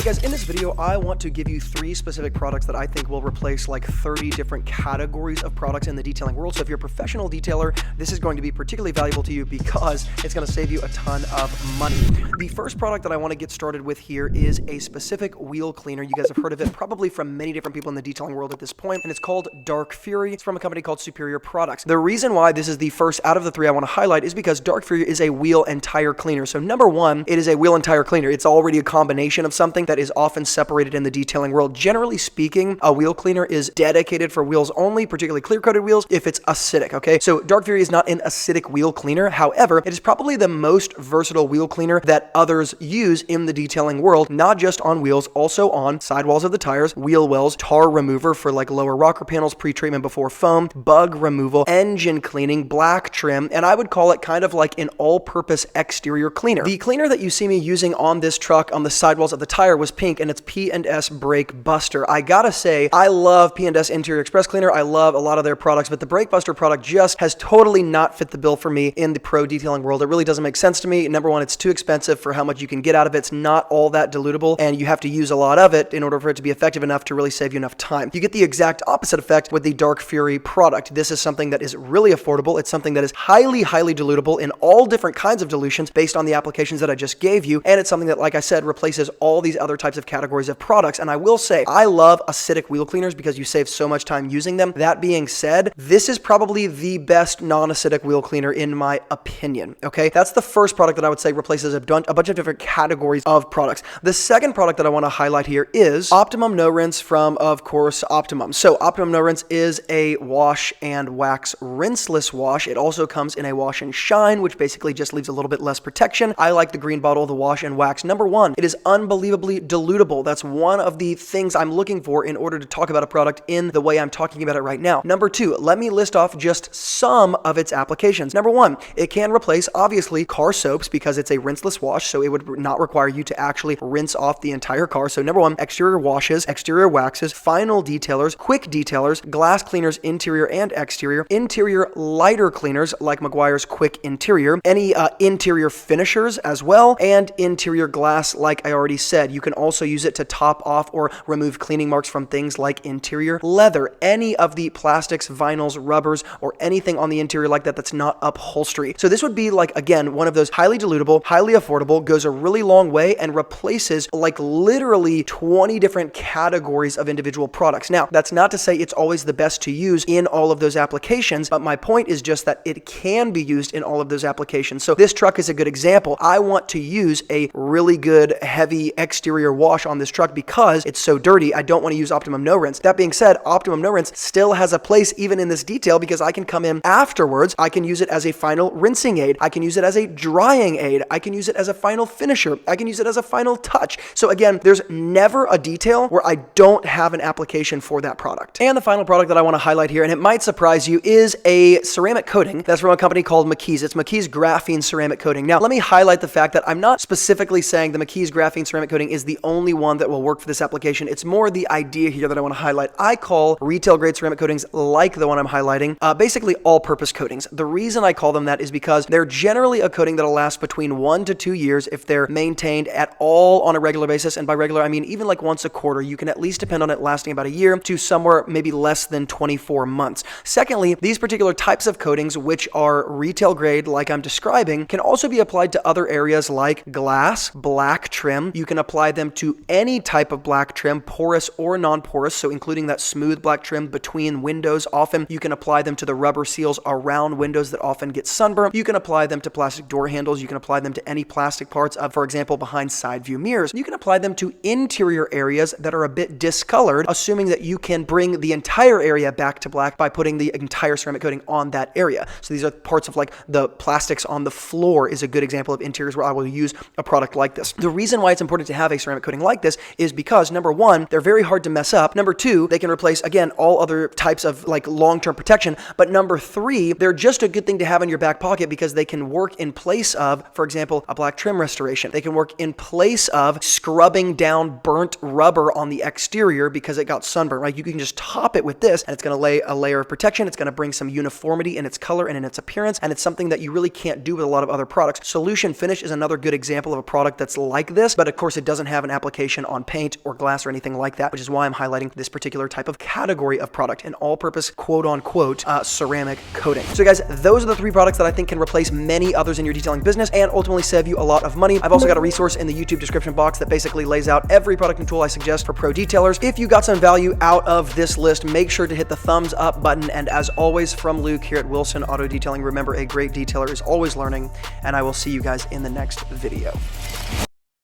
guys, in this video, I want to give you 3 specific products that I think will replace like 30 different categories of products in the detailing world. So if you're a professional detailer, this is going to be particularly valuable to you because it's going to save you a ton of money. The first product that I want to get started with here is a specific wheel cleaner. You guys have heard of it probably from many different people in the detailing world at this point, and it's called Dark Fury. It's from a company called Superior Products. The reason why this is the first out of the 3 I want to highlight is because Dark Fury is a wheel and tire cleaner. So number 1, it is a wheel and tire cleaner. It's already a combination of something that is often separated in the detailing world. Generally speaking, a wheel cleaner is dedicated for wheels only, particularly clear-coated wheels, if it's acidic, okay? So Dark Fury is not an acidic wheel cleaner. However, it is probably the most versatile wheel cleaner that others use in the detailing world, not just on wheels, also on sidewalls of the tires, wheel wells, tar remover for like lower rocker panels, pre-treatment before foam, bug removal, engine cleaning, black trim, and I would call it kind of like an all-purpose exterior cleaner. The cleaner that you see me using on this truck on the sidewalls of the tire was pink, and it's P&S Brake Buster. I gotta say, I love P&S Interior Express Cleaner. I love a lot of their products, but the Brake Buster product just has totally not fit the bill for me in the pro detailing world. It really doesn't make sense to me. Number 1, it's too expensive for how much you can get out of it. It's not all that dilutable, and you have to use a lot of it in order for it to be effective enough to really save you enough time. You get the exact opposite effect with the Dark Fury product. This is something that is really affordable. It's something that is highly dilutable in all different kinds of dilutions based on the applications that I just gave you, and it's something that, like I said, replaces all these other types of categories of products. And I will say, I love acidic wheel cleaners because you save so much time using them. That being said, this is probably the best non-acidic wheel cleaner in my opinion, okay? That's the first product that I would say replaces a bunch of different categories of products. The second product that I want to highlight here is Optimum No Rinse from, of course, Optimum. So Optimum No Rinse is a wash and wax rinseless wash. It also comes in a wash and shine, which basically just leaves a little bit less protection. I like the green bottle, the wash and wax. Number 1, it is unbelievably dilutable. That's one of the things I'm looking for in order to talk about a product in the way I'm talking about it right now. Number 2, let me list off just some of its applications. Number 1, it can replace, obviously, car soaps because it's a rinseless wash, so it would not require you to actually rinse off the entire car. So number 1, exterior washes, exterior waxes, final detailers, quick detailers, glass cleaners, interior and exterior, interior lighter cleaners like Meguiar's Quick Interior, any interior finishers as well, and interior glass, like I already said. You can also use it to top off or remove cleaning marks from things like interior leather, any of the plastics, vinyls, rubbers, or anything on the interior like that that's not upholstery. So this would be like, again, one of those highly dilutable, highly affordable, goes a really long way and replaces like literally 20 different categories of individual products. Now, that's not to say it's always the best to use in all of those applications, but my point is just that it can be used in all of those applications. So this truck is a good example. I want to use a really good heavy exterior wash on this truck because it's so dirty. I don't want to use Optimum No Rinse. That being said, Optimum No Rinse still has a place even in this detail because I can come in afterwards. I can use it as a final rinsing aid. I can use it as a drying aid. I can use it as a final finisher. I can use it as a final touch. So again, there's never a detail where I don't have an application for that product. And the final product that I want to highlight here, and it might surprise you, is a ceramic coating that's from a company called McKee's. It's McKee's Graphene Ceramic Coating. Now, let me highlight the fact that I'm not specifically saying the McKee's Graphene Ceramic Coating is the only one that will work for this application. It's more the idea here that I want to highlight. I call retail grade ceramic coatings like the one I'm highlighting, basically all-purpose coatings. The reason I call them that is because they're generally a coating that'll last between 1 to 2 years if they're maintained at all on a regular basis. And by regular, I mean even like once a quarter. You can at least depend on it lasting about a year to somewhere maybe less than 24 months. Secondly, these particular types of coatings, which are retail grade like I'm describing, can also be applied to other areas like glass, black trim. You can apply them to any type of black trim, porous or non-porous, so including that smooth black trim between windows. Often you can apply them to the rubber seals around windows that often get sunburned. You can apply them to plastic door handles. You can apply them to any plastic parts, for example, behind side view mirrors. You can apply them to interior areas that are a bit discolored, assuming that you can bring the entire area back to black by putting the entire ceramic coating on that area. So these are parts of like the plastics on the floor is a good example of interiors where I will use a product like this. The reason why it's important to have a ceramic coating like this is because number 1, they're very hard to mess up. Number 2, they can replace, again, all other types of like long-term protection. But number 3, they're just a good thing to have in your back pocket because they can work in place of, for example, a black trim restoration. They can work in place of scrubbing down burnt rubber on the exterior because it got sunburned, right? You can just top it with this and it's going to lay a layer of protection. It's going to bring some uniformity in its color and in its appearance. And it's something that you really can't do with a lot of other products. Solution Finish is another good example of a product that's like this, but of course it doesn't have have an application on paint or glass or anything like that, which is why I'm highlighting this particular type of category of product, an all-purpose quote-unquote ceramic coating. So guys, those are the 3 products that I think can replace many others in your detailing business and ultimately save you a lot of money. I've also got a resource in the YouTube description box that basically lays out every product and tool I suggest for pro detailers. If you got some value out of this list, make sure to hit the thumbs up button. And as always, from Luke here at Wilson Auto Detailing, remember, a great detailer is always learning, and I will see you guys in the next video.